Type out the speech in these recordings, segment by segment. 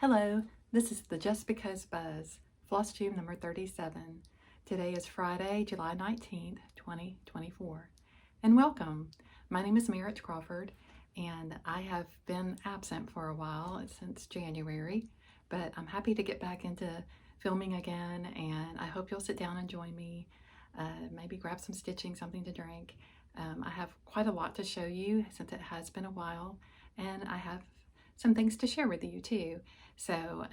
Hello, this is the Just Because Buzz, FlossTube number 37. Today is Friday, July 19th, 2024. And welcome. My name is Merritt Crawford, and I have been absent for a while, since January, but I'm happy to get back into filming again, and I hope you'll sit down and join me, maybe grab some stitching, something to drink. I have quite a lot to show you since it has been a while, and I have some things to share with you too. So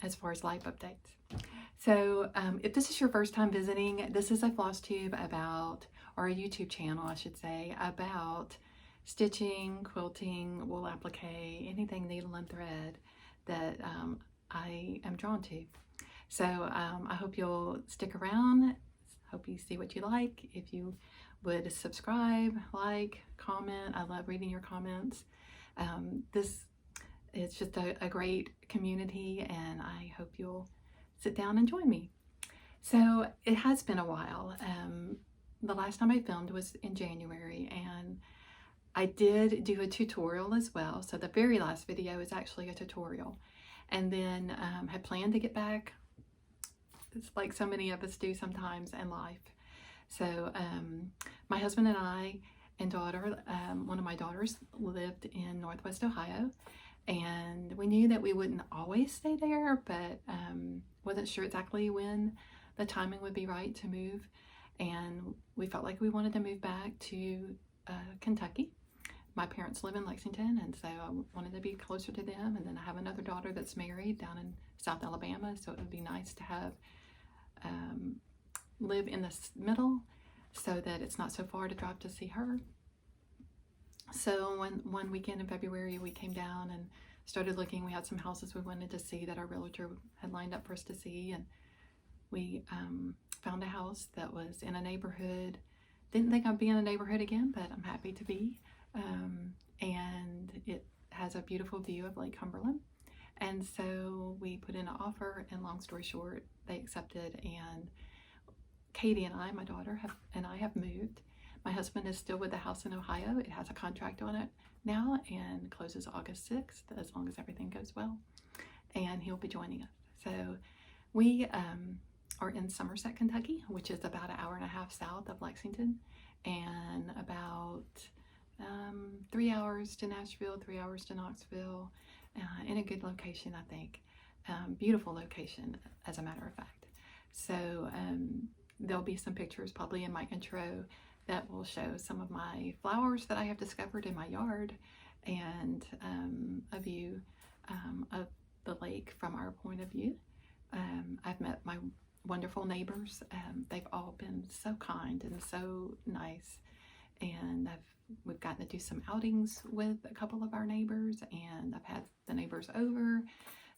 as far as life updates. So if this is your first time visiting, this is a FlossTube about, or a YouTube channel I should say, about stitching, quilting, wool applique, anything needle and thread that I am drawn to. So I hope you'll stick around. Hope you see what you like. If you would subscribe, like, comment. I love reading your comments. It's just a great community, and I hope you'll sit down and join me. So it has been a while. The last time I filmed was in January, and I did do a tutorial as well. So the very last video is actually a tutorial. And then had planned to get back. It's like so many of us do sometimes in life. So my husband and I and daughter, one of my daughters lived in Northwest Ohio, and we knew that we wouldn't always stay there, but wasn't sure exactly when the timing would be right to move. And we felt like we wanted to move back to Kentucky. My parents live in Lexington, and so I wanted to be closer to them. And then I have another daughter that's married down in South Alabama, so it would be nice to have live in the middle so that it's not so far to drive to see her. So one weekend in February, we came down and started looking. We had some houses we wanted to see that our realtor had lined up for us to see, and we found a house that was in a neighborhood. Didn't think I'd be in a neighborhood again, but I'm happy to be. And it has a beautiful view of Lake Cumberland. And so we put in an offer, and long story short, they accepted, and Katie and I, my daughter, have moved. My husband is still with the house in Ohio. It has a contract on it now and closes August 6th, as long as everything goes well. And he'll be joining us. So we are in Somerset, Kentucky, which is about an hour and a half south of Lexington, and about 3 hours to Nashville, 3 hours to Knoxville, in a good location, I think. Beautiful location, as a matter of fact. So there'll be some pictures probably in my intro that will show some of my flowers that I have discovered in my yard, and a view of the lake from our point of view. I've met my wonderful neighbors. They've all been so kind and so nice, and we've gotten to do some outings with a couple of our neighbors, and I've had the neighbors over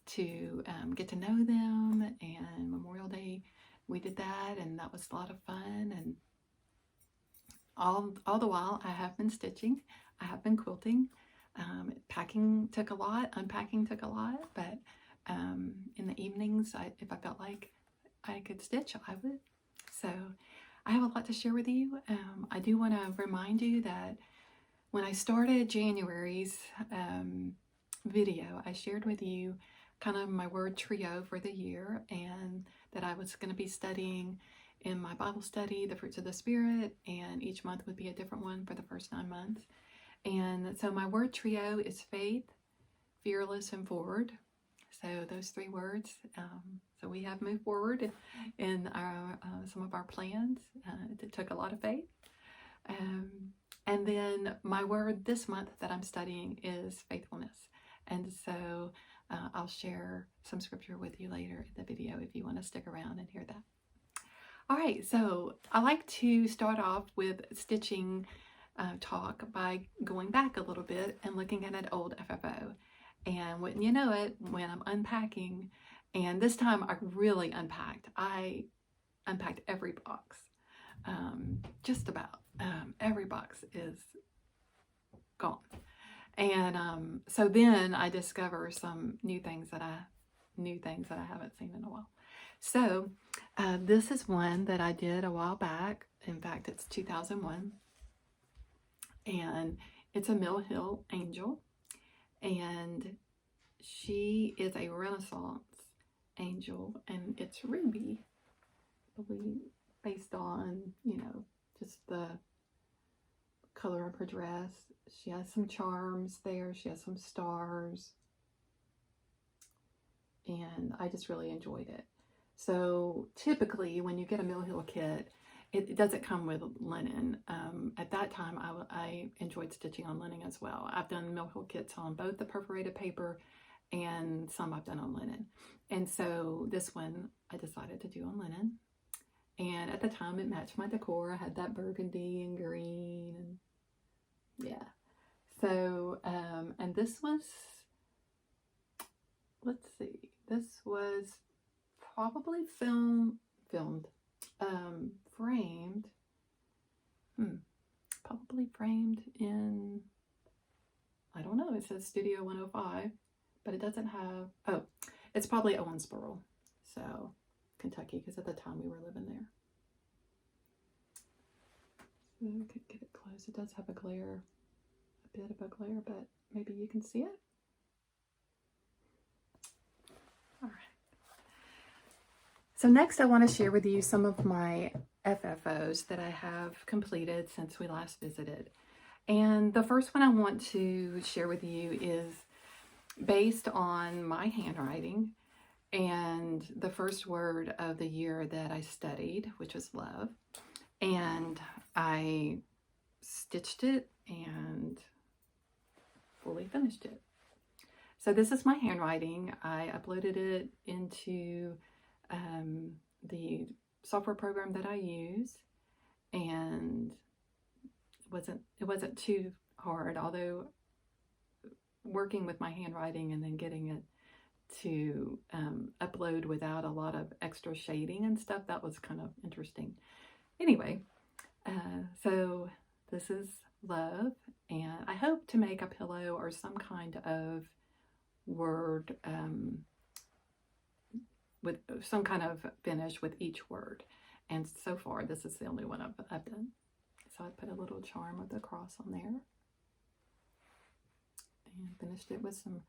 to get to know them, and Memorial Day we did that, and that was a lot of fun. And all the while I have been stitching, I have been quilting. Packing took a lot, unpacking took a lot, but in the evenings, if I felt like I could stitch, I would. So I have a lot to share with you. I do want to remind you that when I started January's video, I shared with you kind of my word trio for the year, and that I was going to be studying in my Bible study, the fruits of the Spirit, and each month would be a different one for the first 9 months. And so my word trio is faith, fearless, and forward. So those 3 words. So we have moved forward in our some of our plans. It took a lot of faith. And then my word this month that I'm studying is faithfulness. And so I'll share some scripture with you later in the video if you want to stick around and hear that. All right, so I like to start off with stitching talk by going back a little bit and looking at an old FFO. And wouldn't you know it, when I'm unpacking, and this time I really unpacked. I unpacked every box, just about. Every box is gone. And so then I discover some new things that I haven't seen in a while. So this is one that I did a while back. In fact, it's 2001, and it's a Mill Hill Angel, and she is a Renaissance angel, and it's Ruby, I believe, based on, you know, just the color of her dress. She has some charms there. She has some stars. And I just really enjoyed it. So typically when you get a Mill Hill kit, it doesn't come with linen. At that time, I enjoyed stitching on linen as well. I've done Mill Hill kits on both the perforated paper and some I've done on linen. And so this one I decided to do on linen. And at the time it matched my decor. I had that burgundy and green, and yeah. So, and this was, let's see, this was probably framed, probably framed in, I don't know, it says Studio 105, but it doesn't have, oh, it's probably Owensboro, so Kentucky, because at the time we were living there. So I could get it close. It does have a glare, a bit of a glare, but maybe you can see it. All right. So next I want to share with you some of my FFOs that I have completed since we last visited. And the first one I want to share with you is based on my handwriting and the first word of the year that I studied, which was love. And I stitched it and fully finished it. So this is my handwriting. I uploaded it into the software program that I use, and it wasn't too hard, although working with my handwriting and then getting it to upload without a lot of extra shading and stuff, that was kind of interesting. Anyway, so this is love, and I hope to make a pillow or some kind of word with some kind of finish with each word. And so far, this is the only one I've done. So I put a little charm of the cross on there and finished it with some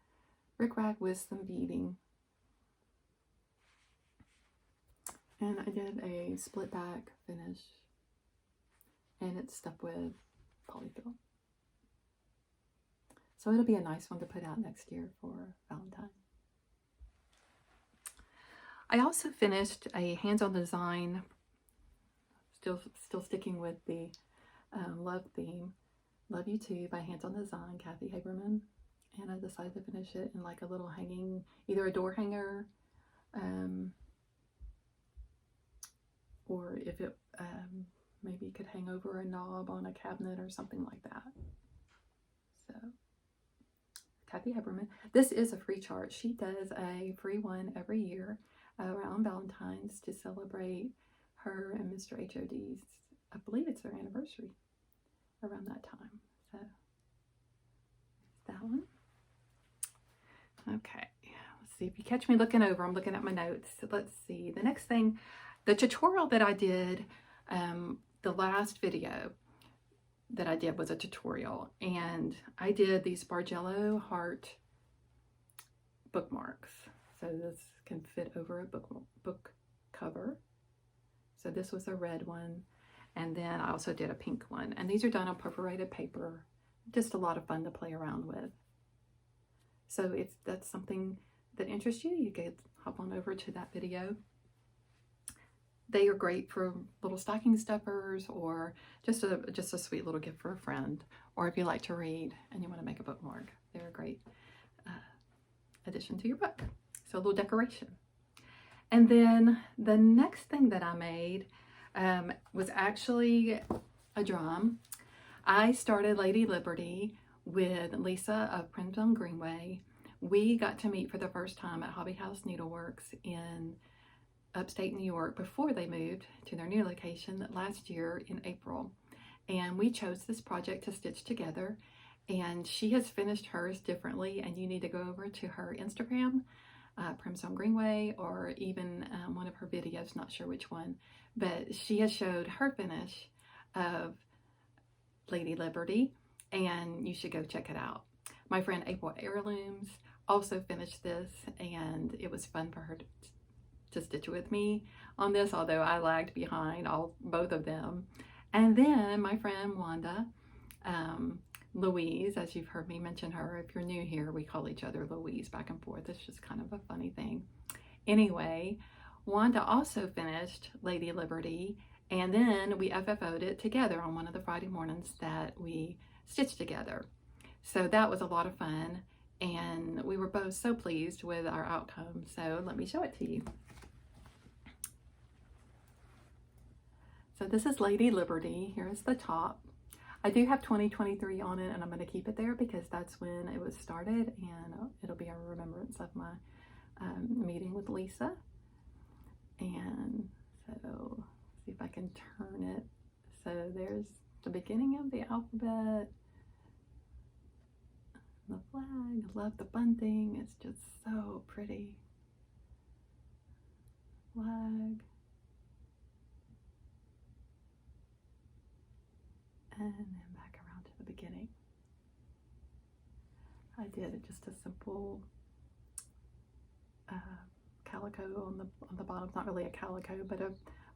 rickrack with some beading. And I did a split back finish, and it's stuck with polyfill. So it'll be a nice one to put out next year for Valentine. I also finished a hands-on design, still sticking with the love theme, Love You Too by Hands On Design, Kathy Haberman. And I decided to finish it in like a little hanging, either a door hanger, or if it maybe could hang over a knob on a cabinet or something like that. So, Kathy Haberman. This is a free chart. She does a free one every year around Valentine's to celebrate her and Mr. HOD's, I believe it's their anniversary around that time. So, that one. Okay, let's see. If you catch me looking over, I'm looking at my notes. So let's see. The next thing, the tutorial that I did, the last video that I did was a tutorial, and I did these Bargello heart bookmarks. So this can fit over a book cover. So this was a red one, and then I also did a pink one. And these are done on perforated paper. Just a lot of fun to play around with. So if that's something that interests you, you could hop on over to that video. They are great for little stocking stuffers, or just a sweet little gift for a friend, or if you like to read and you want to make a bookmark. They're a great addition to your book. So a little decoration. And then the next thing that I made was actually a drum. I started Lady Liberty with Lisa of Primstone Greenway. We got to meet for the first time at Hobby House Needleworks in upstate New York before they moved to their new location last year in April. And we chose this project to stitch together, and she has finished hers differently, and you need to go over to her Instagram, Primstone Greenway, or even one of her videos, not sure which one, but she has showed her finish of Lady Liberty, and you should go check it out. My friend April Heirlooms also finished this, and it was fun for her to stitch with me on this, although I lagged behind both of them. And then my friend Wanda, Louise, as you've heard me mention her, if you're new here, we call each other Louise back and forth. It's just kind of a funny thing. Anyway, Wanda also finished Lady Liberty, and then we FFO'd it together on one of the Friday mornings that we stitched together. So that was a lot of fun, and we were both so pleased with our outcome. So let me show it to you. So this is Lady Liberty. Here's the top. I do have 2023 on it, and I'm going to keep it there because that's when it was started, and it'll be a remembrance of my meeting with Lisa. And so, see if I can turn it. So there's the beginning of the alphabet, the flag. I love the bunting. It's just so pretty. Flag. And then back around to the beginning. I did just a simple calico on the bottom. It's not really a calico, but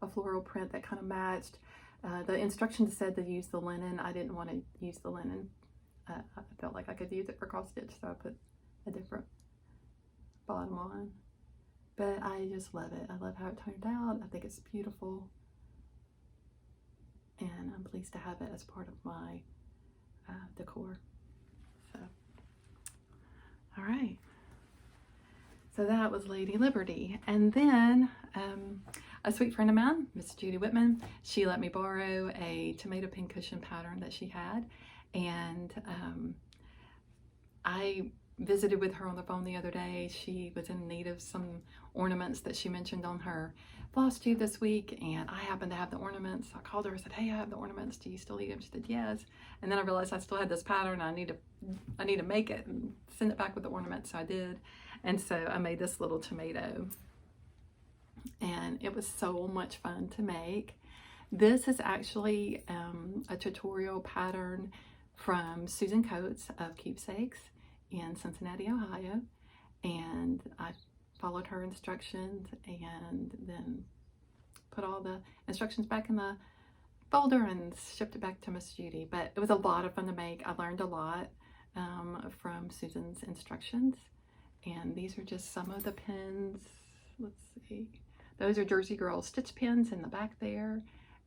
a floral print that kind of matched. The instructions said to use the linen. I didn't want to use the linen. I felt like I could use it for cross stitch, so I put a different bottom on. But I just love it. I love how it turned out. I think it's beautiful. And I'm pleased to have it as part of my decor. So, all right. So that was Lady Liberty. And then a sweet friend of mine, Miss Judy Whitman, she let me borrow a tomato pin cushion pattern that she had. And I visited with her on the phone the other day. She was in need of some ornaments that she mentioned on her FlossTube this week, and I happened to have the ornaments. I called her and said, hey, I have the ornaments. Do you still need them? She said, yes. And then I realized I still had this pattern. I need to make it and send it back with the ornaments. So I did. And so I made this little tomato, and it was so much fun to make. This is actually a tutorial pattern from Susan Coates of Keepsakes in Cincinnati, Ohio. And I followed her instructions and then put all the instructions back in the folder and shipped it back to Miss Judy. But it was a lot of fun to make. I learned a lot from Susan's instructions. And these are just some of the pins. Let's see. Those are Jersey Girl stitch pins in the back there.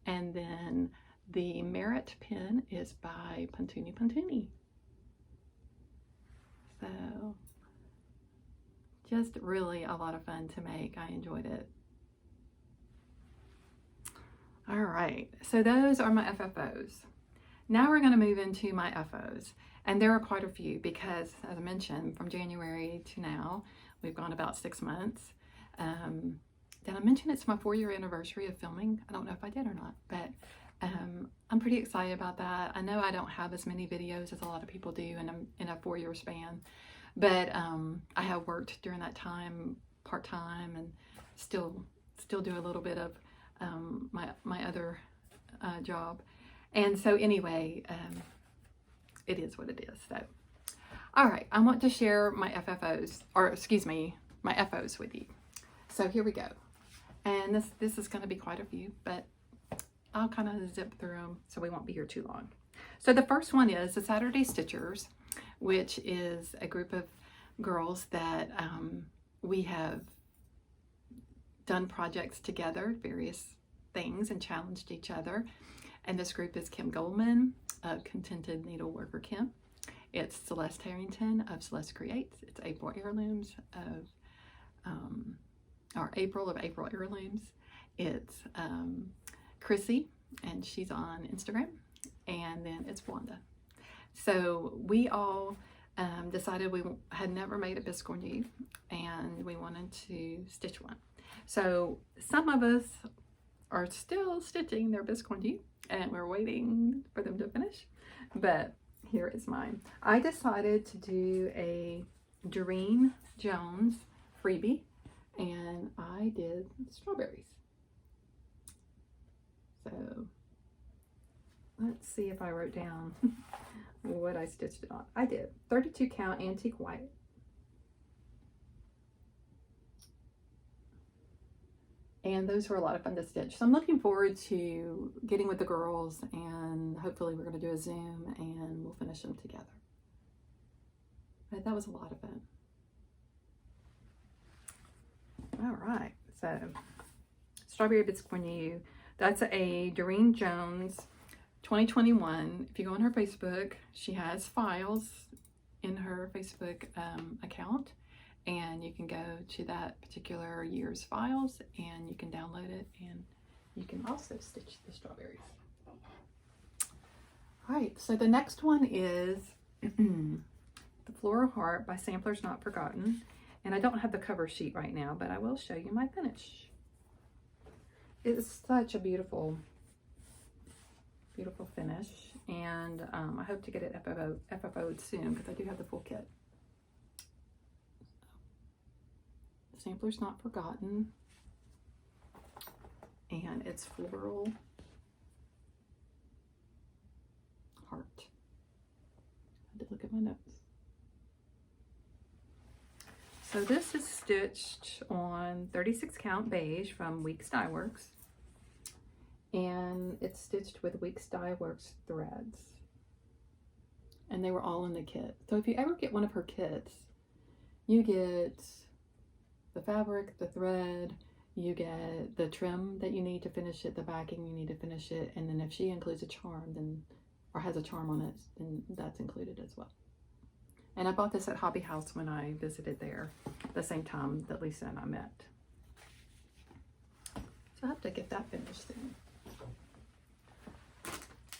And then the Merritt pin is by Puntuni. So just really a lot of fun to make. I enjoyed it. All right, so those are my FFOs. Now we're going to move into my FOs, and there are quite a few because, as I mentioned, from January to now, we've gone about 6 months. Did I mention it's my 4-year anniversary of filming? I don't know if I did or not, but I'm pretty excited about that. I know I don't have as many videos as a lot of people do in a 4-year span, but I have worked during that time part-time and still do a little bit of my other job. And so anyway, it is what it is. So, all right, I want to share my FFOs, or excuse me, my FOs with you. So here we go. And this is going to be quite a few, but I'll kind of zip through them so we won't be here too long. So the first one is the Saturday Stitchers, which is a group of girls that we have done projects together, various things, and challenged each other. And this group is Kim Goldman of Contented Needleworker Kim. It's Celeste Harrington of Celeste Creates. It's April Heirlooms of April of April Heirlooms. It's Chrissy, and she's on Instagram. And then it's Wanda. So we all decided we had never made a biscornu, and we wanted to stitch one. So some of us are still stitching their biscornu, and we're waiting for them to finish. But here is mine. I decided to do a Doreen Jones freebie, and I did strawberries. So let's see if I wrote down what I stitched it on. I did 32 count antique white, And those were a lot of fun to stitch. So I'm looking forward to getting with the girls, and hopefully we're going to do a Zoom and we'll finish them together. But that was a lot of fun. All right, so Strawberry Bits for You. That's a Doreen Jones 2021. If you go on her Facebook, she has files in her Facebook account, and you can go to that particular year's files and you can download it, and you can also stitch the strawberries. All right, so the next one is The Floral Heart by Samplers Not Forgotten. And I don't have the cover sheet right now, but I will show you my finish. It's such a beautiful, beautiful finish. And I hope to get it FFO'd soon, because I do have the full kit. Samplers Not Forgotten. And it's Floral Heart. I had to look at my notes. So this is stitched on 36 count beige from Weeks Dye Works, and it's stitched with Weeks Dye Works threads, and they were all in the kit. So if you ever get one of her kits, you get the fabric, the thread, you get the trim that you need to finish it, the backing you need to finish it, and then if she includes a charm, then, or has a charm on it, then that's included as well. And I bought this at Hobby House when I visited there, the same time that Lisa and I met. So I have to get that finished soon.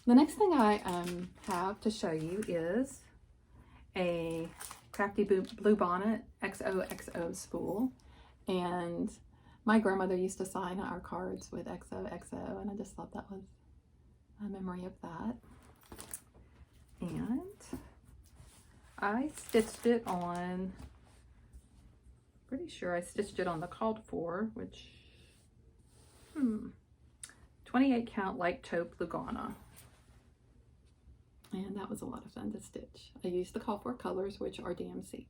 The next thing I have to show you is a Crafty Blue Bonnet XOXO spool. And my grandmother used to sign our cards with XOXO, and I just thought that was a memory of that. And I stitched it on, pretty sure I stitched it on the called for, which, 28 count light taupe Lugana. And that was a lot of fun to stitch. I used the call for colors, which are DMC.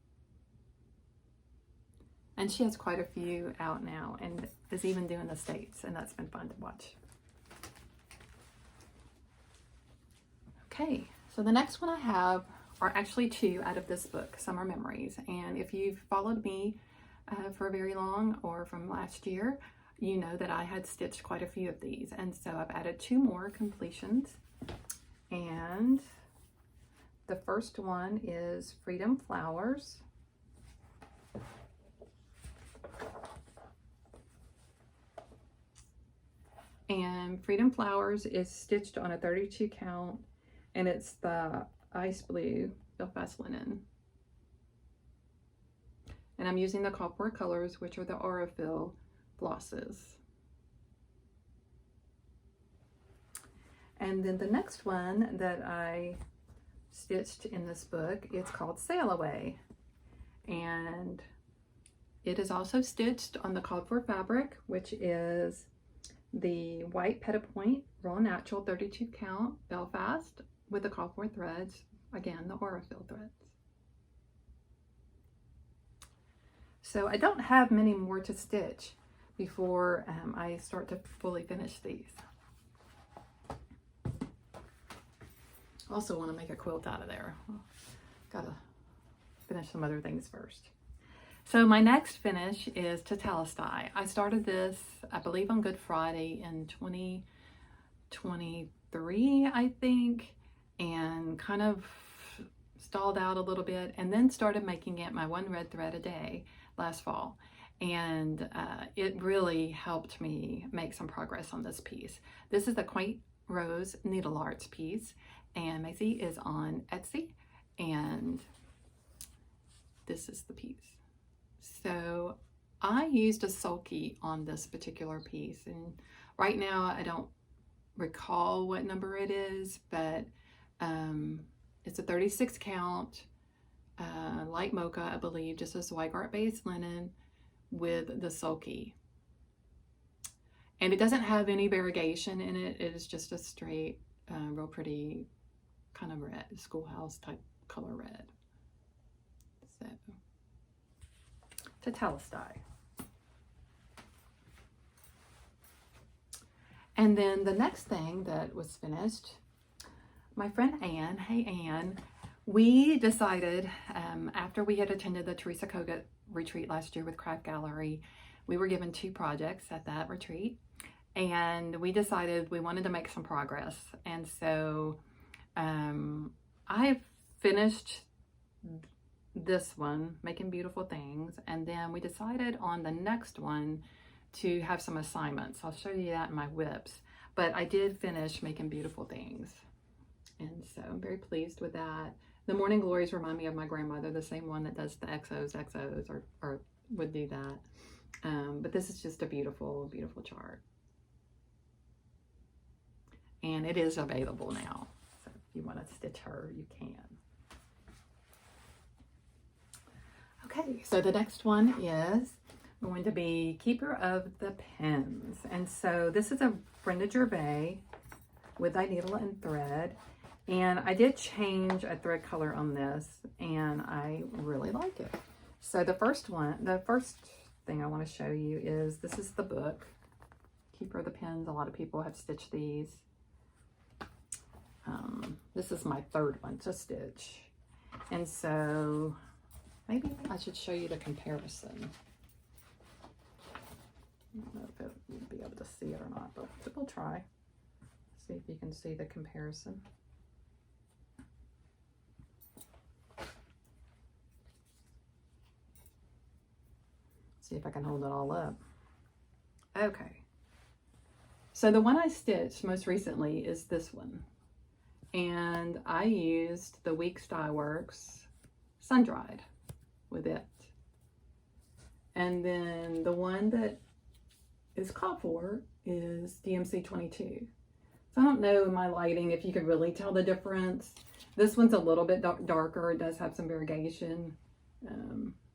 And she has quite a few out now and is even doing the States, and that's been fun to watch. Okay, so the next one I have are actually two out of this book, Summer Memories. And if you've followed me for very long, or from last year, you know that I had stitched quite a few of these. And so I've added two more completions. And the first one is Freedom Flowers. And Freedom Flowers is stitched on a 32 count, and it's the Ice Blue Belfast Linen. And I'm using the call for colors, which are the Aurifil flosses. And then the next one that I stitched in this book is called Sail Away. And it is also stitched on the called for fabric, which is the white Petit-Point Raw Natural 32 count Belfast with the call for threads, again, the Aurifil threads. So I don't have many more to stitch before I start to fully finish these. Also want to make a quilt out of there. Gotta finish some other things first. So my next finish is Tetelestai. I started this, I believe, on Good Friday in 2023, I think, and kind of stalled out a little bit, and then started making it my one red thread a day last fall. And it really helped me make some progress on this piece. This is the Quaint Rose Needle Arts piece, and Macy is on Etsy, and this is the piece. So I used a sulky on this particular piece, and right now I don't recall what number it is, but it's a 36 count light mocha, I believe, just a Zweigart base linen with the sulky. And it doesn't have any variegation in it. It is just a straight, real pretty kind of red, schoolhouse type color red. So, Tetelestai. And then the next thing that was finished, my friend Anne, hey Anne, we decided after we had attended the Teresa Kogut retreat last year with Craft Gallery, we were given 2 projects at that retreat, and we decided we wanted to make some progress. And so I finished this one, Making Beautiful Things, and then we decided on the next one to have some assignments. I'll show you that in my whips, but I did finish Making Beautiful Things, and so I'm very pleased with that. The Morning Glories remind me of my grandmother, the same one that does the XOs or would do that. But this is just a beautiful, beautiful chart. And it is available now. So if you want to stitch her, you can. Okay, so the next one is going to be Keeper of the Pens. And so this is a Brenda Gervais with Thy Needle and Thread. And I did change a thread color on this, and I really like it. So the first thing I want to show you is, this is the book, Keeper of the Pens. A lot of people have stitched these. This is my 3rd one to stitch. And so maybe I should show you the comparison. I don't know if you'll be able to see it or not, but we'll try. See if you can see the comparison. See if I can hold it all up. Okay. So the one I stitched most recently is this one. And I used the Weeks Dye Works Sun Dried with it. And then the one that is called for is DMC 22. So I don't know in my lighting if you can really tell the difference. This one's a little bit darker. It does have some variegation.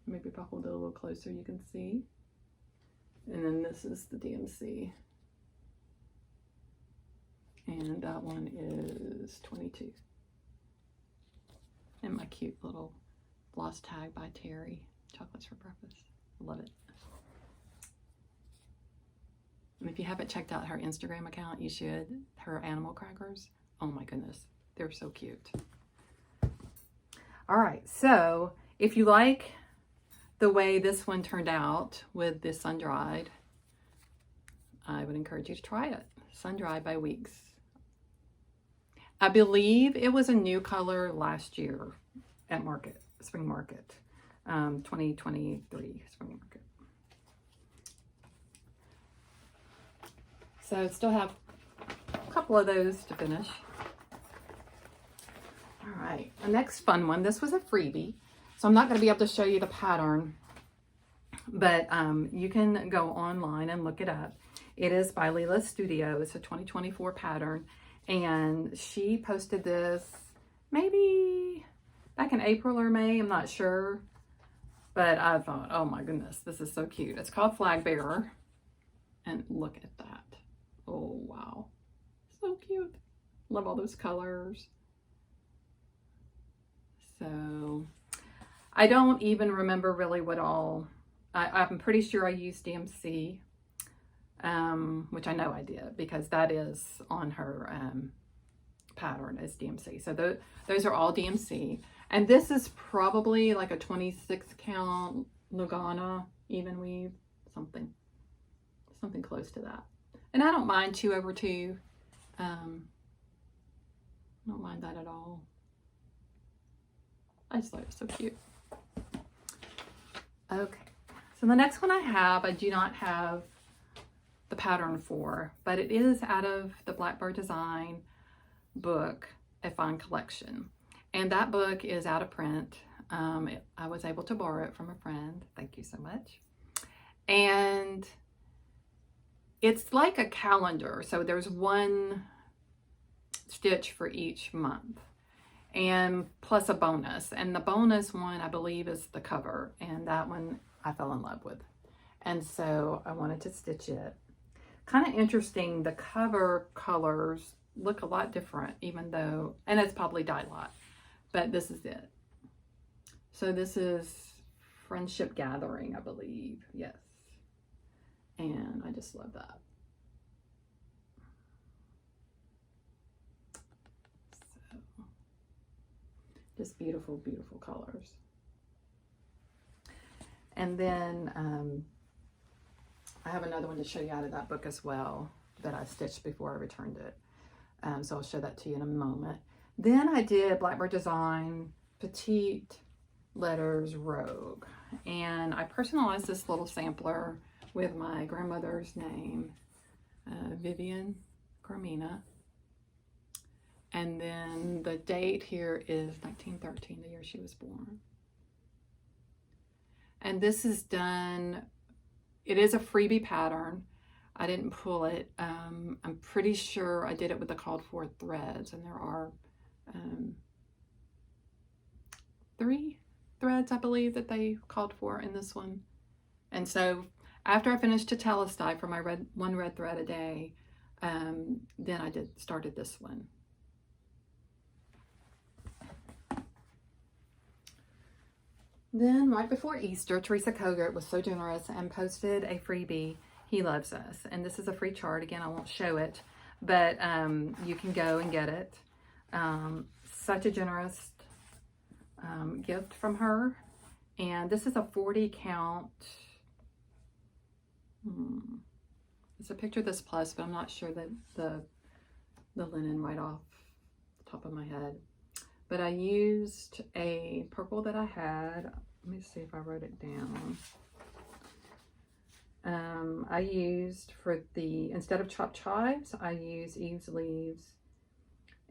Maybe if I hold it a little closer, you can see. And then this is the DMC. And that one is 22. And my cute little floss tag by Terry. Chocolates for breakfast. Love it. And if you haven't checked out her Instagram account, you should. Her animal crackers. Oh my goodness. They're so cute. All right. So if you like the way this one turned out with this sun dried, I would encourage you to try it. Sun Dried by Weeks. I believe it was a new color last year at Spring Market, 2023 Spring Market. So I still have a couple of those to finish. All right, the next fun one. This was a freebie. So I'm not going to be able to show you the pattern, but you can go online and look it up. It is by Leela Studio. It's a 2024 pattern, and she posted this maybe back in April or May. I'm not sure, but I thought, oh my goodness, this is so cute. It's called Flag Bearer, and look at that. Oh wow, so cute. Love all those colors. So I don't even remember really what all, I'm pretty sure I used DMC, which I know I did because that is on her pattern as DMC. So those are all DMC. And this is probably like a 26 count Lugana even weave, something close to that. And I don't mind 2/2. I don't mind that at all. I just thought it was so cute. Okay, so the next one I do not have the pattern for, but it is out of the Blackbird Design book, A Fine Collection. And that book is out of print. I was able to borrow it from a friend. Thank you so much. And it's like a calendar. So there's one stitch for each month, and plus a bonus. And the bonus one, I believe, is the cover. And that one I fell in love with. And so I wanted to stitch it. Kind of interesting. The cover colors look a lot different, even though, and it's probably dyed a lot, but this is it. So this is Friendship Gathering, I believe. Yes. And I just love that. Just beautiful, beautiful colors. And then I have another one to show you out of that book as well that I stitched before I returned it. So I'll show that to you in a moment. Then I did Blackbird Design Petite Letters Rogue. And I personalized this little sampler with my grandmother's name, Vivian Carmina. And then the date here is 1913, the year she was born. And this is done, it is a freebie pattern. I didn't pull it. I'm pretty sure I did it with the called for threads, and there are 3 threads, I believe, that they called for in this one. And so after I finished Tetelestai for my one red thread a day, then I started this one. Then right before Easter, Teresa Kogert was so generous and posted a freebie, He Loves Us. And this is a free chart. Again, I won't show it, but you can go and get it. Such a generous gift from her. And this is a 40 count. It's a picture of this plus, but I'm not sure that the linen right off the top of my head. But I used a purple that I had. Let me see if I wrote it down. I used for the, instead of chopped chives, I used Eve's Leaves.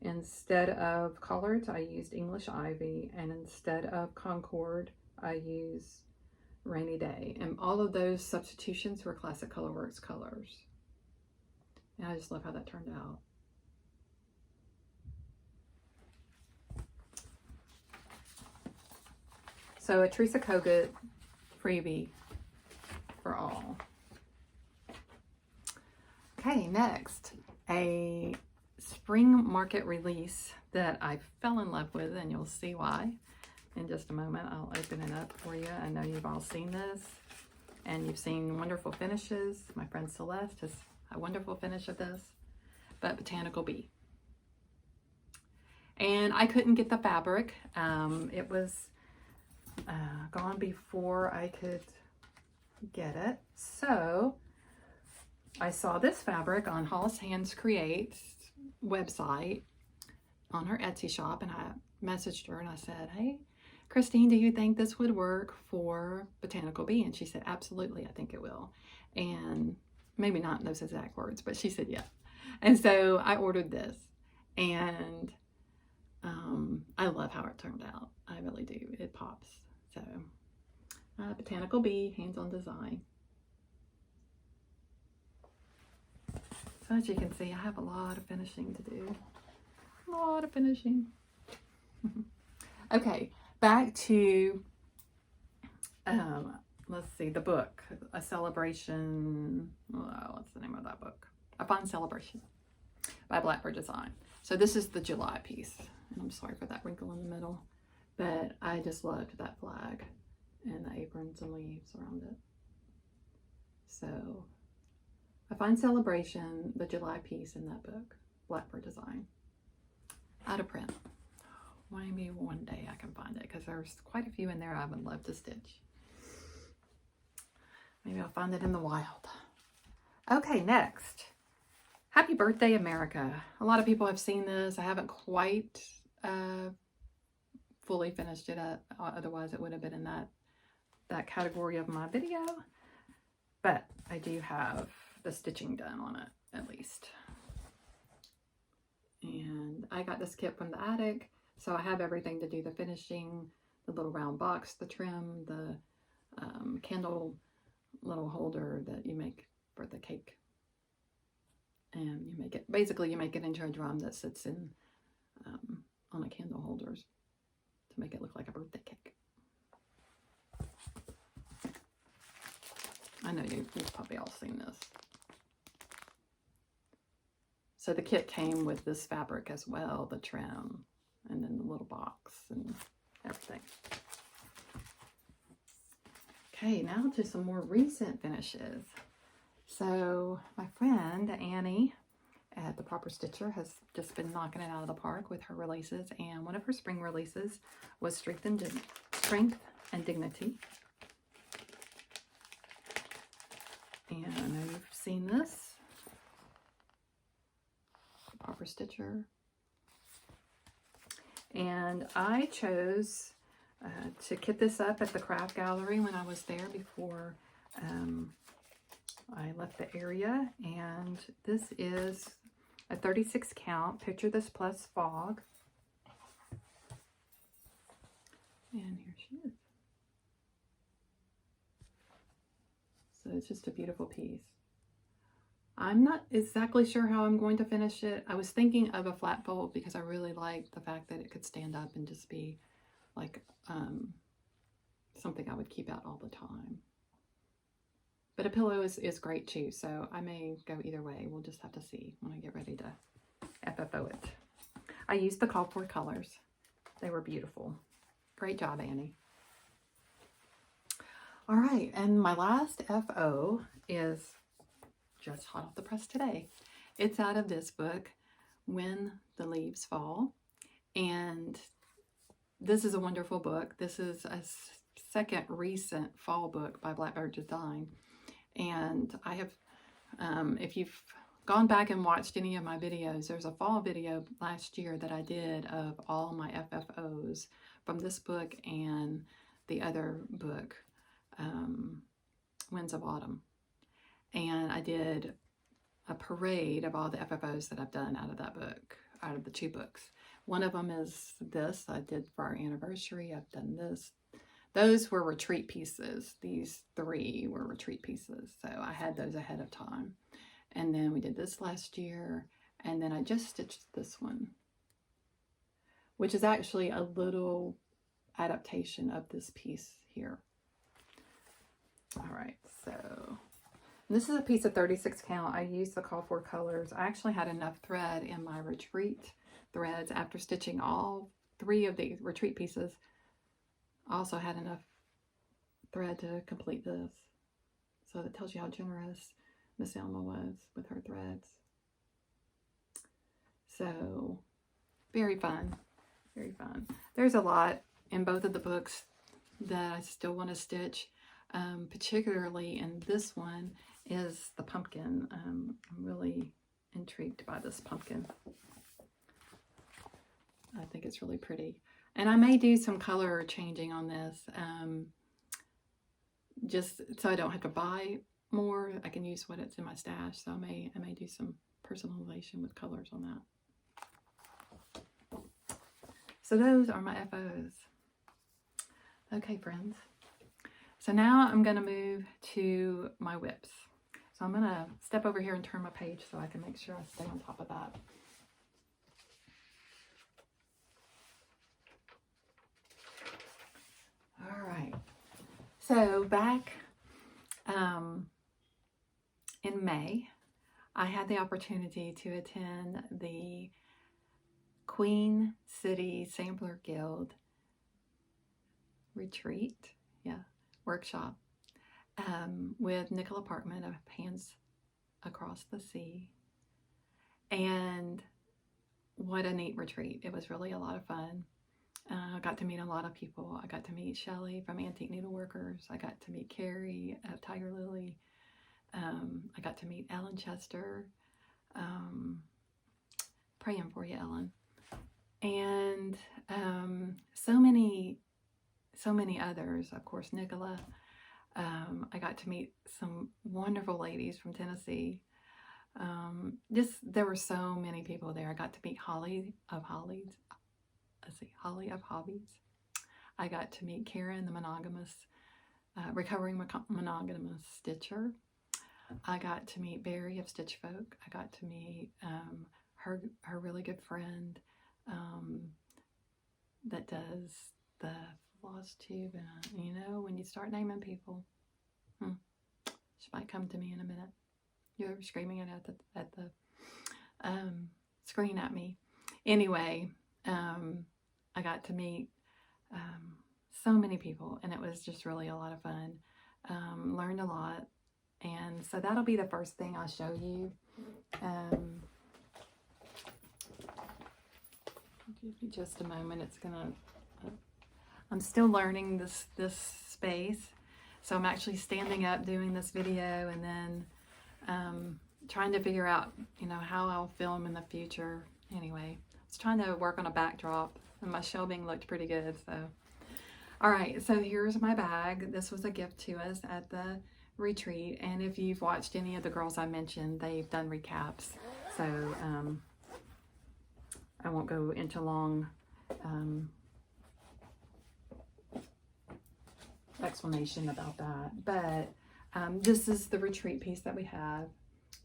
Instead of collards, I used English Ivy. And instead of Concord, I used Rainy Day. And all of those substitutions were Classic Colorworks colors. And I just love how that turned out. So a Teresa Kogert freebie for all. Okay, next, a spring market release that I fell in love with, and you'll see why in just a moment. I'll open it up for you. I know you've all seen this, and you've seen wonderful finishes. My friend Celeste has a wonderful finish of this, but Botanical Bee. And I couldn't get the fabric. It was gone before I could get it. So I saw this fabric on Hollis Hands Creates website on her Etsy shop, and I messaged her and I said, hey, Christine, do you think this would work for Botanical Bee? And she said, absolutely, I think it will. And maybe not in those exact words, but she said, yeah. And so I ordered this, and I love how it turned out. I really do. It pops. So Botanical Bee, hands-on design. So as you can see, I have a lot of finishing to do. A lot of finishing. Okay, back to, let's see, the book, A Celebration, what's the name of that book? A Fine Celebration by Blackbird Design. So this is the July piece. And I'm sorry for that wrinkle in the middle, but I just loved that flag and the aprons and leaves around it. So A Fine Celebration, the July piece in that book, Blackbird Design. Out of print. Maybe one day I can find it, because there's quite a few in there I would love to stitch. Maybe I'll find it in the wild. Okay, next. Happy Birthday, America. A lot of people have seen this. I haven't quite fully finished it up. Otherwise, it would have been in that category of my video. But I do have the stitching done on it, at least. And I got this kit from the attic, so I have everything to do the finishing, the little round box, the trim, the candle little holder that you make for the cake. And you make it, basically you make it into a drum that sits in on a candle holders to make it look like a birthday cake. I know you've probably all seen this. So the kit came with this fabric as well, the trim, and then the little box and everything. Okay, now to some more recent finishes. So my friend Annie at the Proper Stitcher has just been knocking it out of the park with her releases, and one of her spring releases was Strength and Dignity. And I know you've seen this. Proper Stitcher. And I chose to kit this up at the craft gallery when I was there before I left the area. And this is a 36 count Picture This Plus Fog. And here she is. So it's just a beautiful piece. I'm not exactly sure how I'm going to finish it. I was thinking of a flat fold because I really like the fact that it could stand up and just be like something I would keep out all the time. But a pillow is great too, so I may go either way. We'll just have to see when I get ready to FFO it. I used the called for colors. They were beautiful. Great job, Annie. All right, and my last FO is just hot off the press today. It's out of this book, When the Leaves Fall. And this is a wonderful book. This is a second recent fall book by Blackbird Design. And I have, if you've gone back and watched any of my videos, there's a fall video last year that I did of all my FFOs from this book and the other book, Winds of Autumn. And I did a parade of all the FFOs that I've done out of that book, out of the two books. One of them is this I did for our anniversary. I've done this. Those were retreat pieces. These three were retreat pieces. So I had those ahead of time. And then we did this last year. And then I just stitched this one, which is actually a little adaptation of this piece here. All right, so this is a piece of 36 count. I used the call for colors. I actually had enough thread in my retreat threads after stitching all three of the retreat pieces. I also had enough thread to complete this. So that tells you how generous Miss Elma was with her threads. So very fun, very fun. There's a lot in both of the books that I still want to stitch. Particularly in this one is the pumpkin. I'm really intrigued by this pumpkin. I think it's really pretty. And I may do some color changing on this, just so I don't have to buy more. I can use what it's in my stash. So I may do some personalization with colors on that. So those are my FOs. Okay, friends. So now I'm going to move to my whips. So I'm going to step over here and turn my page so I can make sure I stay on top of that. All right. So back in May, I had the opportunity to attend the Queen City Sampler Guild retreat. Workshop with Nicola Parkman of Hands Across the Sea. And what a neat retreat. It was really a lot of fun. I got to meet a lot of people. I got to meet Shelly from Antique Needleworkers. I got to meet Carrie of Tiger Lily. I got to meet Ellen Chester. Praying for you, Ellen. And so many others, of course, Nicola. I got to meet some wonderful ladies from Tennessee. There were so many people there. I got to meet Holly of Hobbies. I got to meet Karen, the monogamous, recovering monogamous stitcher. I got to meet Barry of Stitch Folk. I got to meet her really good friend that does the FlossTube, and you know, when you start naming people, she might come to me in a minute. You're screaming it at the screen at me. Anyway, I got to meet so many people, and it was just really a lot of fun. Learned a lot, and so that'll be the first thing I'll show you. Give you just a moment. It's gonna, I'm still learning this space. So I'm actually standing up doing this video and then trying to figure out, you know, how I'll film in the future. Anyway, I was trying to work on a backdrop and my shelving looked pretty good. So, all right, so here's my bag. This was a gift to us at the retreat. And if you've watched any of the girls I mentioned, they've done recaps. So I won't go into long explanation about that, but this is the retreat piece that we have.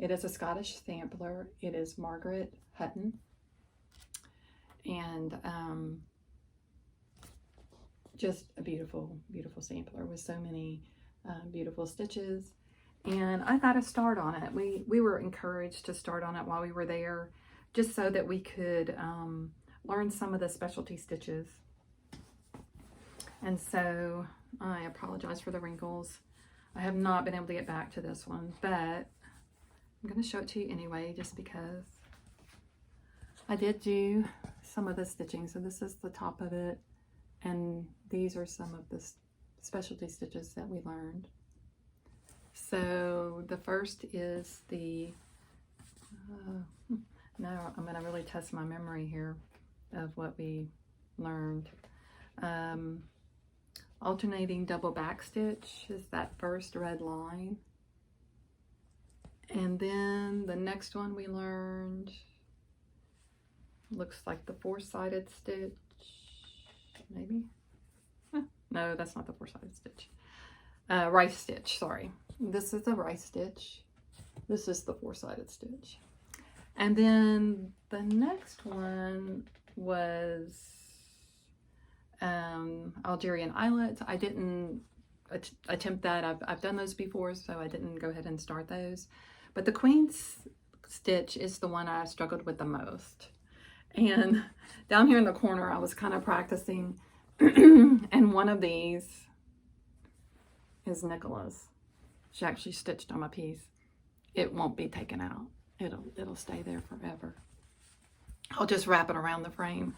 It is a Scottish sampler. It is Margaret Hutton, and just a beautiful, beautiful sampler with so many beautiful stitches. And I got a start on it. We were encouraged to start on it while we were there, just so that we could learn some of the specialty stitches. And so I apologize for the wrinkles. I have not been able to get back to this one, but I'm going to show it to you anyway, just because I did do some of the stitching. So this is the top of it, and these are some of the specialty stitches that we learned. So the first is the, now I'm going to really test my memory here of what we learned. Alternating double back stitch is that first red line. And then the next one we learned looks like the four-sided stitch, maybe? No, that's not the four-sided stitch. Rice stitch, sorry. This is the rice stitch. This is the four-sided stitch. And then the next one was Algerian eyelets. I didn't attempt that. I've done those before, so I didn't go ahead and start those. But the Queen's stitch is the one I struggled with the most. And down here in the corner, I was kind of practicing. And one of these is Nicola's. She actually stitched on my piece. It won't be taken out. It'll stay there forever. I'll just wrap it around the frame.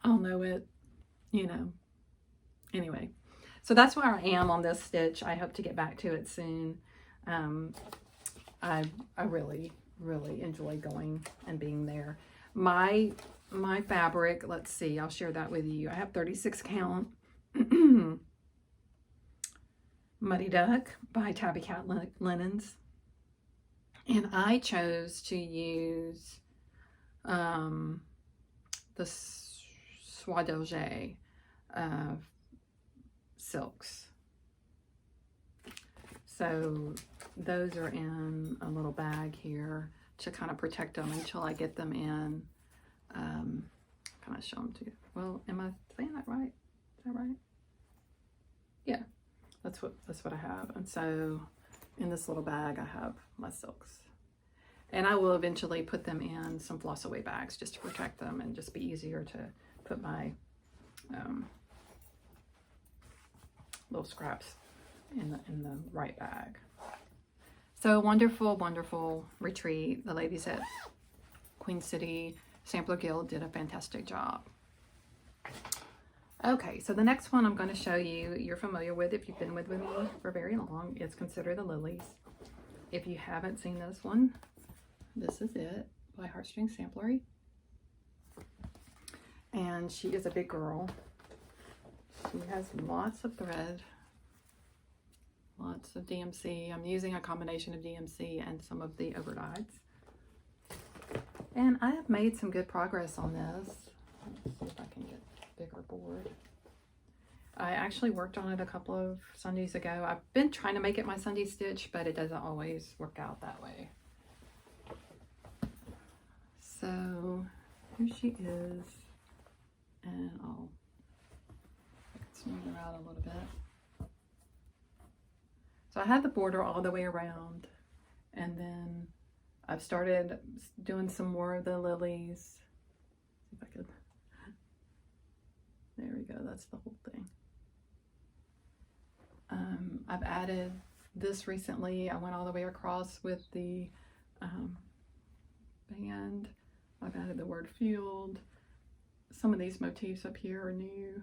I'll know it, you know. Anyway, so that's where I am on this stitch. I hope to get back to it soon. I really, really enjoy going and being there. My fabric, let's see, I'll share that with you. I have 36 count Muddy Duck by Tabby Cat Linens. And I chose to use the Soie d'Alger silks. So those are in a little bag here to kind of protect them until I get them in. Can I show them to you? Well, am I saying that right? Is that right? Yeah, that's what I have. And so in this little bag, I have my silks. And I will eventually put them in some floss away bags just to protect them and just be easier to put my little scraps in the right bag. So wonderful, wonderful retreat. The ladies at Queen City Sampler Guild did a fantastic job. Okay, so the next one I'm going to show you, you're familiar with if you've been with me for very long. It's Consider the Lilies. If you haven't seen this one, this is it by Heartstring Samplery. And she is a big girl. She has lots of thread, lots of DMC. I'm using a combination of DMC and some of the overdyes. And I have made some good progress on this. Let's see if I can get a bigger board. I actually worked on it a couple of Sundays ago. I've been trying to make it my Sunday stitch, but it doesn't always work out that way. So here she is, and I'll smooth her out a little bit. So I had the border all the way around, and then I've started doing some more of the lilies. See if I could. There we go. That's the whole thing. I've added this recently. I went all the way across with the band. I've added the word field. Some of these motifs up here are new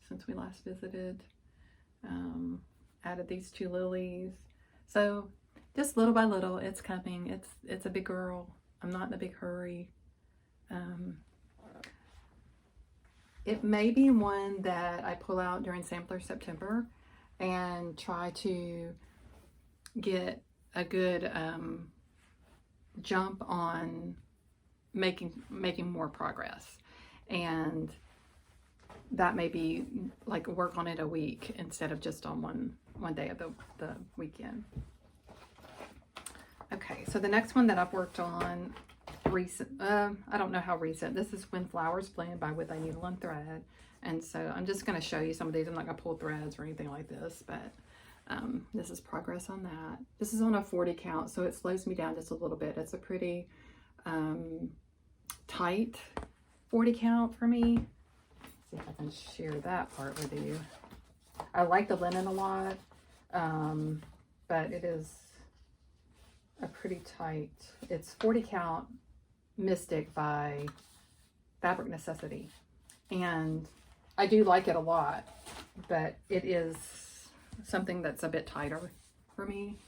since we last visited. Added these 2 lilies. So just little by little, it's coming. It's a big girl. I'm not in a big hurry. It may be one that I pull out during Sampler September and try to get a good jump on making more progress. And that may be like work on it a week instead of just on one day of the weekend. Okay, so the next one that I've worked on recent, I don't know how recent. This is When Flowers Blend by With a Needle and Thread. And so I'm just going to show you some of these. I'm not going to pull threads or anything like this, but this is progress on that. This is on a 40 count, so it slows me down just a little bit. It's a pretty tight 40 count for me. See if I can share that part with you. I like the linen a lot, but it is a pretty tight. It's 40 count Mystic by Fabric Necessity, and I do like it a lot, but it is something that's a bit tighter for me.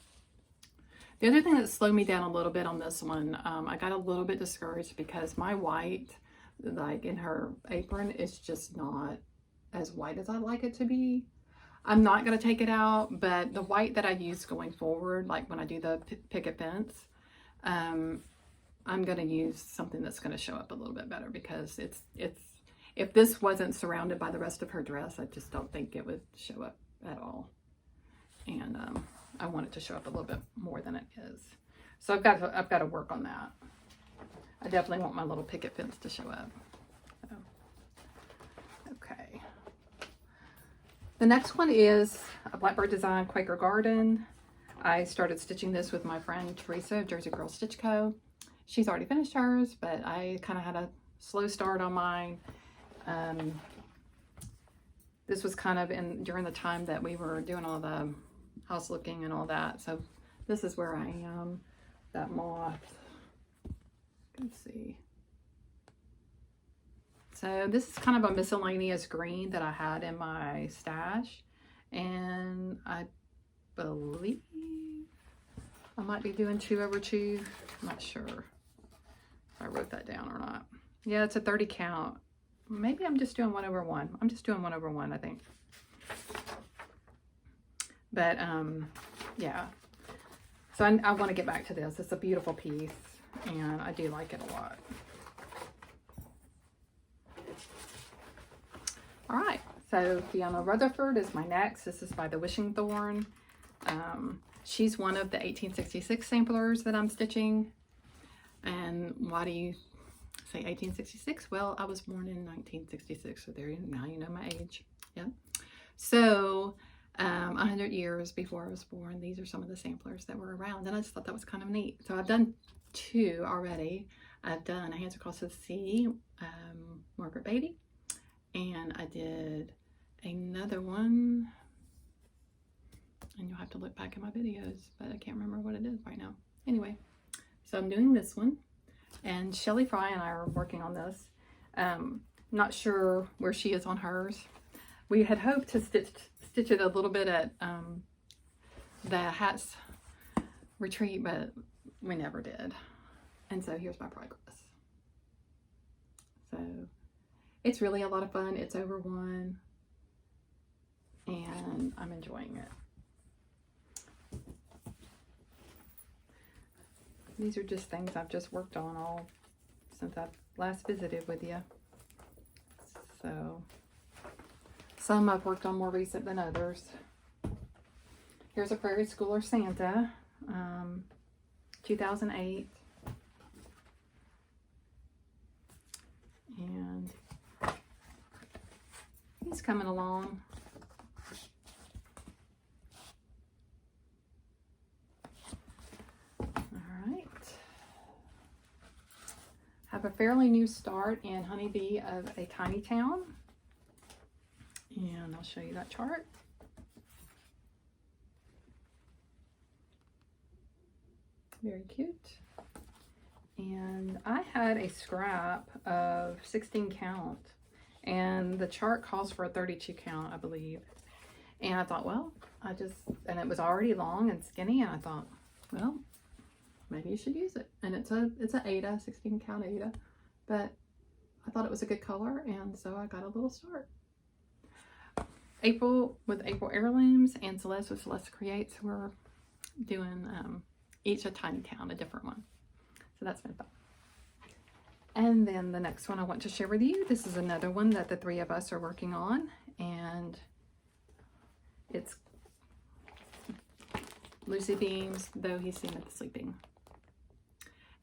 The other thing that slowed me down a little bit on this one, I got a little bit discouraged because my white, like in her apron, is just not as white as I'd like it to be. I'm not going to take it out, but the white that I use going forward, like when I do the picket fence, I'm going to use something that's going to show up a little bit better, because it's if this wasn't surrounded by the rest of her dress, I just don't think it would show up at all. And I want it to show up a little bit more than it is. So I've got to work on that. I definitely want my little picket fence to show up. So, okay. The next one is a Blackbird Design Quaker Garden. I started stitching this with my friend Teresa of Jersey Girl Stitch Co. She's already finished hers, but I kind of had a slow start on mine. This was kind of during the time that we were doing all the house looking and all that. So this is where I am. That moth. Let's see. So this is kind of a miscellaneous green that I had in my stash, and I believe I might be doing 2/2. I'm not sure if I wrote that down or not. Yeah, it's a 30 count. Maybe I'm just doing 1/1. I'm just doing 1/1, I think. But yeah. So I want to get back to this. It's a beautiful piece, and I do like it a lot. All right, so Fiona Rutherford is my next. This is by the Wishing Thorn. She's one of the 1866 samplers that I'm stitching. And why do you say 1866? Well, I was born in 1966, so now you know my age. Yeah. So 100 years before I was born, these are some of the samplers that were around, and I just thought that was kind of neat. So I've done 2 already. I've done A Hands Across the Sea, Margaret Beatty, and I did another one, and you'll have to look back at my videos, but I can't remember what it is right now. Anyway, so I'm doing this one, and Shelly Fry and I are working on this. Not sure where she is on hers. We had hoped to stitch it a little bit at the Hats retreat, but we never did. And so here's my progress. So it's really a lot of fun. It's over 1, and I'm enjoying it. These are just things I've just worked on all since I've last visited with you. So some I've worked on more recent than others. Here's a Prairie Schooler Santa, 2008. And he's coming along. Alright. Have a fairly new start in Honeybee of a Tiny Town. And I'll show you that chart. Very cute. And I had a scrap of 16 count, and the chart calls for a 32 count, I believe. And I thought, well, and it was already long and skinny, and I thought, well, maybe you should use it. And it's a Ada, 16 count Ada, but I thought it was a good color, and so I got a little start. April with April Heirlooms and Celeste with Celeste Creates, we're doing each a tiny town, a different one. So that's been fun. And then the next one I want to share with you, this is another one that the three of us are working on, and it's Lucy Beams, Though He Seemeth Sleeping.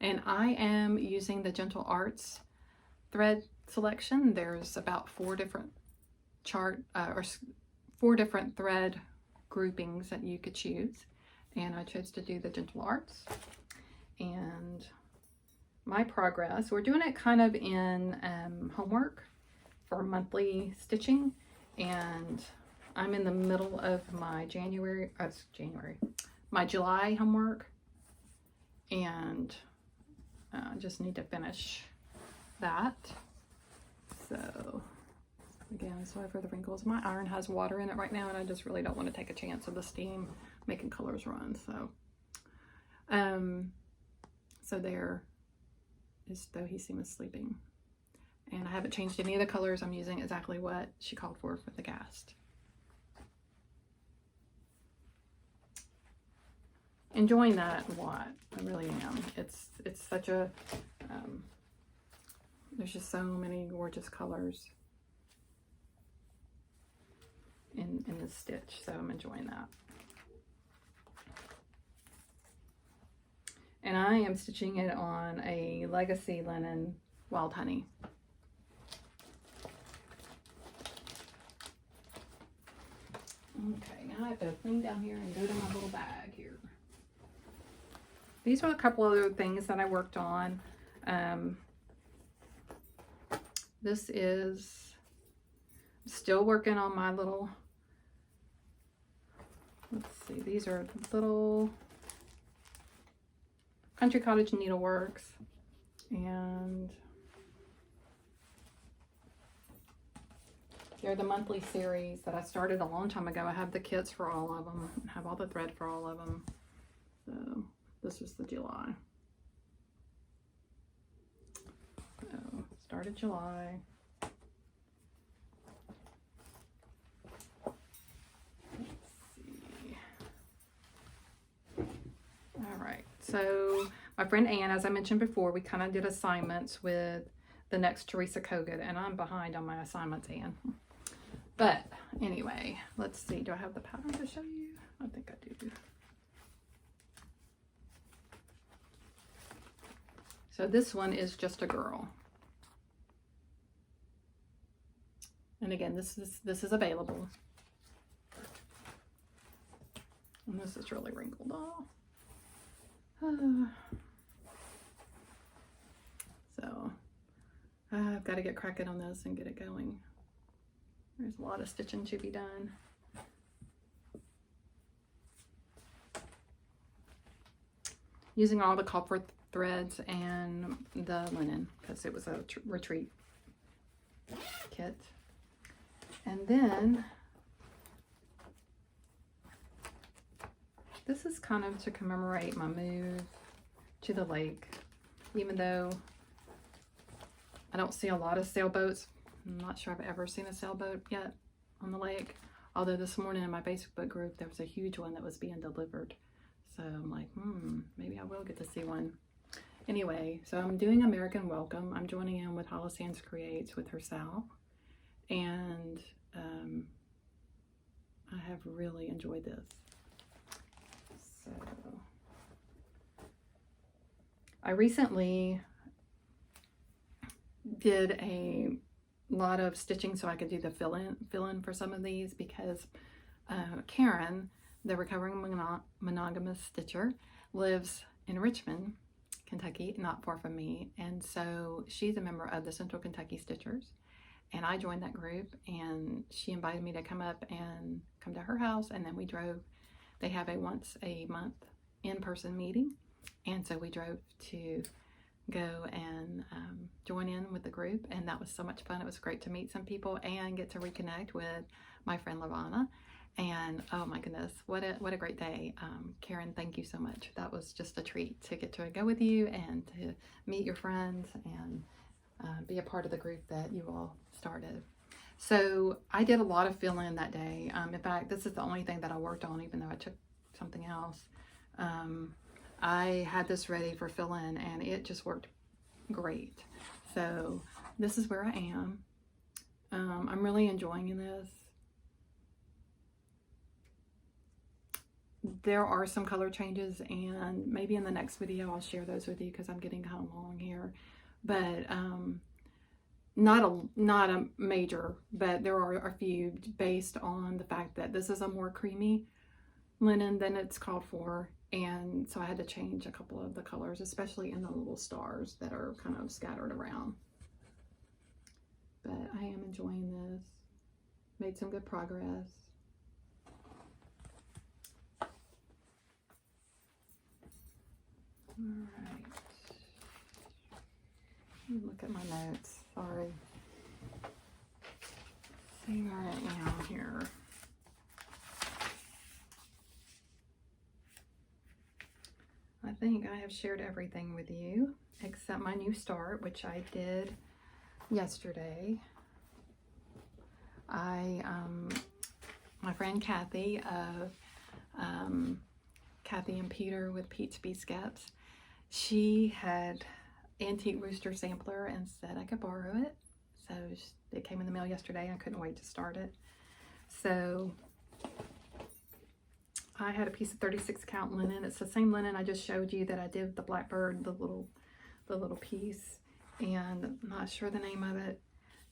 And I am using the Gentle Arts thread selection. There's about 4 different or 4 different thread groupings that you could choose, and I chose to do the Gentle Arts. And my progress, we're doing it kind of in homework for monthly stitching, and I'm in the middle of my my July homework, and I just need to finish that. So again, sorry for the wrinkles. My iron has water in it right now, and I just really don't want to take a chance of the steam making colors run. So so there is Though He Seemeth Sleeping, and I haven't changed any of the colors. I'm using exactly what she called for the cast. Enjoying that a lot. I really am. It's such a there's just so many gorgeous colors in this stitch, so I'm enjoying that. And I am stitching it on a Legacy Linen Wild Honey. Okay, now I have to clean down here and go to my little bag here. These are a couple other things that I worked on. This is still working on my little, let's see, these are little Country Cottage Needleworks, and they're the monthly series that I started a long time ago. I have the kits for all of them, I have all the thread for all of them. So this is the July. So started July. Let's see. All right, so my friend Ann, as I mentioned before, we kind of did assignments with the next Teresa Kogut, and I'm behind on my assignments, Ann. But anyway, let's see. Do I have the pattern to show you? I think I do. So this one is just a girl. And again, this is available. And this is really wrinkled off. So I've got to get cracking on this and get it going. There's a lot of stitching to be done. Using all the copper threads and the linen because it was a retreat kit. And then this is kind of to commemorate my move to the lake. Even though I don't see a lot of sailboats, I'm not sure I've ever seen a sailboat yet on the lake. Although this morning in my Facebook group, there was a huge one that was being delivered. So I'm like, maybe I will get to see one. Anyway, so I'm doing American Welcome. I'm joining in with Hollis Sands Creates with her Sal. And I have really enjoyed this. So I recently did a lot of stitching so I could do the fill-in for some of these because Karen, the recovering monogamous stitcher, lives in Richmond, Kentucky, not far from me, and so she's a member of the Central Kentucky Stitchers, and I joined that group, and she invited me to come up and come to her house, and then we drove. They have a once a month in-person meeting, and so we drove to go and join in with the group, and that was so much fun. It was great to meet some people and get to reconnect with my friend Lavana. And oh my goodness, what a great day. Karen, thank you so much. That was just a treat to get to go with you and to meet your friends and be a part of the group that you all started. So I did a lot of fill-in that day. In fact, this is the only thing that I worked on, even though I took something else. I had this ready for fill-in and it just worked great. So this is where I am. I'm really enjoying this. There are some color changes, and maybe in the next video I'll share those with you because I'm getting kind of long here. But not a major, but there are a few based on the fact that this is a more creamy linen than it's called for, and so I had to change a couple of the colors, especially in the little stars that are kind of scattered around. But I am enjoying this. Made some good progress. All right. Let me look at my notes. Sorry. See where I am here. I think I have shared everything with you except my new start, which I did yesterday. My friend Kathy of Kathy and Peter with Pete's Bee Skeps, she had antique rooster sampler and said I could borrow it. So it came in the mail yesterday. I couldn't wait to start it. So I had a piece of 36 count linen. It's the same linen I just showed you that I did the blackbird, the little piece, and I'm not sure the name of it.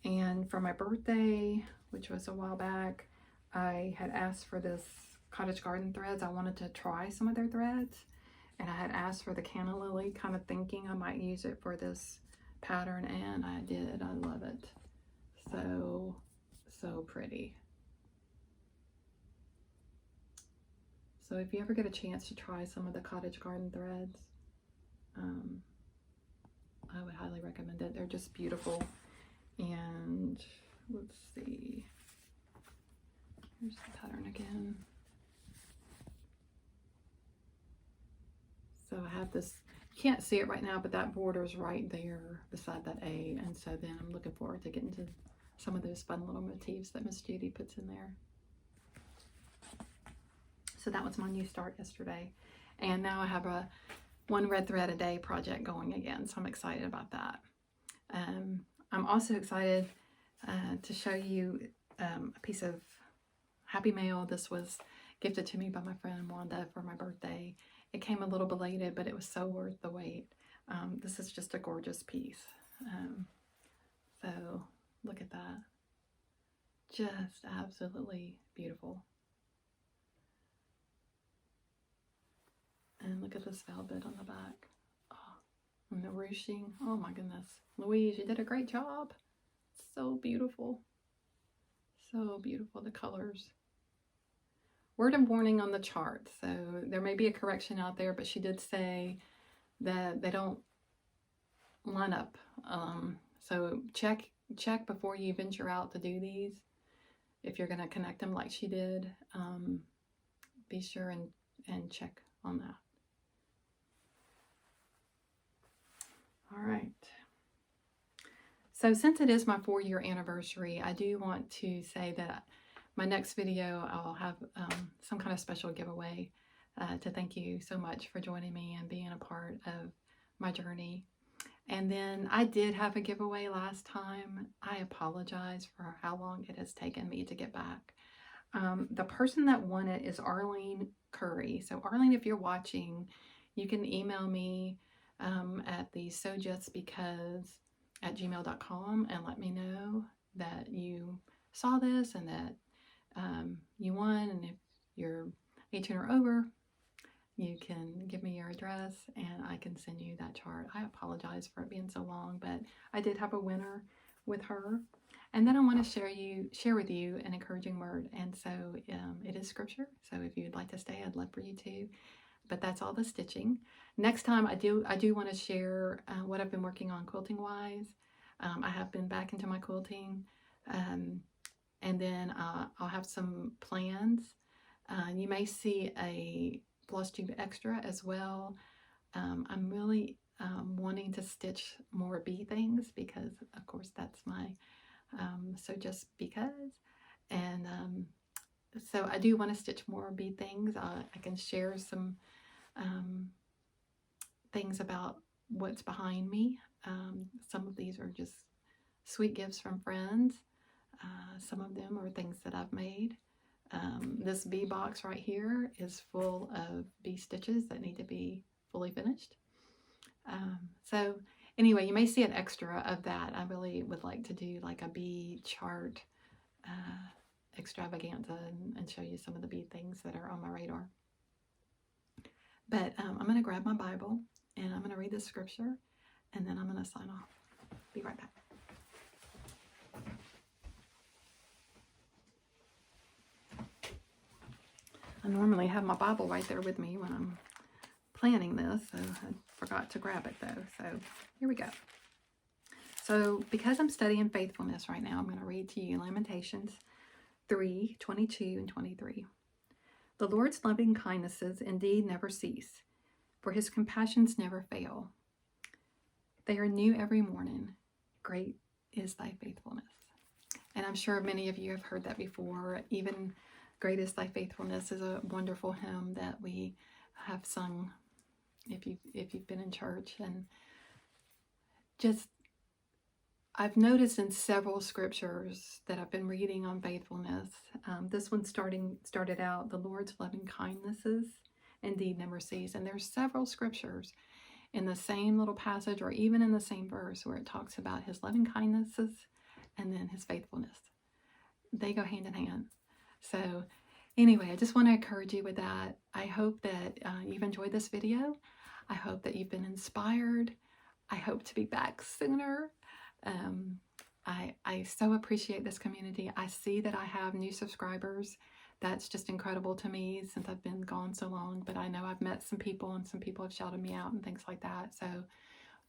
And for my birthday, which was a while back, I had asked for this cottage garden threads. I wanted to try some of their threads, and I had asked for the canna lily, kind of thinking I might use it for this pattern, and I did. I love it. So pretty. So if you ever get a chance to try some of the cottage garden threads, I would highly recommend it. They're just beautiful. And let's see, here's the pattern again. So I have this, you can't see it right now, but that border is right there beside that A. And so then I'm looking forward to getting to some of those fun little motifs that Miss Judy puts in there. So that was my new start yesterday. And now I have a 1 red thread a day project going again. So I'm excited about that. I'm also excited to show you a piece of Happy Mail. This was gifted to me by my friend Wanda for my birthday. It came a little belated, but it was so worth the wait. This is just a gorgeous piece. So look at that. Just absolutely beautiful. And look at this velvet on the back. Oh, and the ruching. Oh my goodness. Louise, you did a great job. So beautiful. So beautiful, the colors. Word of warning on the chart. So there may be a correction out there, but she did say that they don't line up. So check before you venture out to do these. If you're going to connect them like she did, be sure and check on that. All right. So since it is my 4-year anniversary, I do want to say that my next video, I'll have some kind of special giveaway to thank you so much for joining me and being a part of my journey. And then I did have a giveaway last time. I apologize for how long it has taken me to get back. The person that won it is Arlene Curry. So Arlene, if you're watching, you can email me at the sojustbecause@gmail.com and let me know that you saw this and that you won. And if you're 18 or over, you can give me your address and I can send you that chart. I apologize for it being so long, but I did have a winner with her. And then I want to share with you an encouraging word. And so it is scripture. So if you'd like to stay, I'd love for you to. but that's all the stitching. Next time I do want to share what I've been working on quilting wise. I have been back into my quilting, and then I'll have some plans. You may see a FlossTube extra as well. I'm really wanting to stitch more bee things because, of course, that's my so just because. And so I do want to stitch more bee things. I can share some things about what's behind me. Some of these are just sweet gifts from friends. Some of them are things that I've made. This bee box right here is full of bee stitches that need to be fully finished. So anyway, you may see an extra of that. I really would like to do like a bee chart extravaganza and show you some of the bee things that are on my radar. But I'm going to grab my Bible and I'm going to read the scripture and then I'm going to sign off. Be right back. I normally have my Bible right there with me when I'm planning this, so I forgot to grab it though. So here we go. So because I'm studying faithfulness right now, I'm going to read to you Lamentations 3:22 and 23. The Lord's loving kindnesses indeed never cease, for his compassions never fail. They are new every morning. Great is thy faithfulness. And I'm sure many of you have heard that before. Even Great is thy faithfulness is a wonderful hymn that we have sung if you've been in church. And just I've noticed in several scriptures that I've been reading on faithfulness. This one started out, the Lord's loving kindnesses indeed never cease. And there's several scriptures in the same little passage or even in the same verse where it talks about his loving kindnesses and then his faithfulness. They go hand in hand. So anyway, I just want to encourage you with that. I hope that you've enjoyed this video. I hope that you've been inspired. I hope to be back sooner. I so appreciate this community. I see that I have new subscribers. That's just incredible to me since I've been gone so long. But I know I've met some people and some people have shouted me out and things like that. So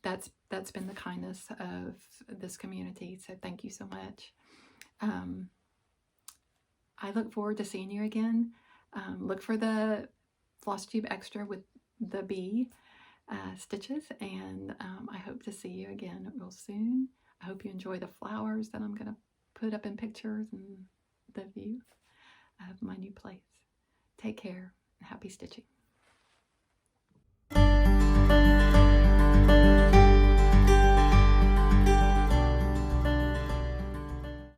that's been the kindness of this community. So thank you so much. I look forward to seeing you again. Look for the FlossTube extra with the bee stitches, and I hope to see you again real soon. I hope you enjoy the flowers that I'm going to put up in pictures and the view of my new place. Take care and happy stitching.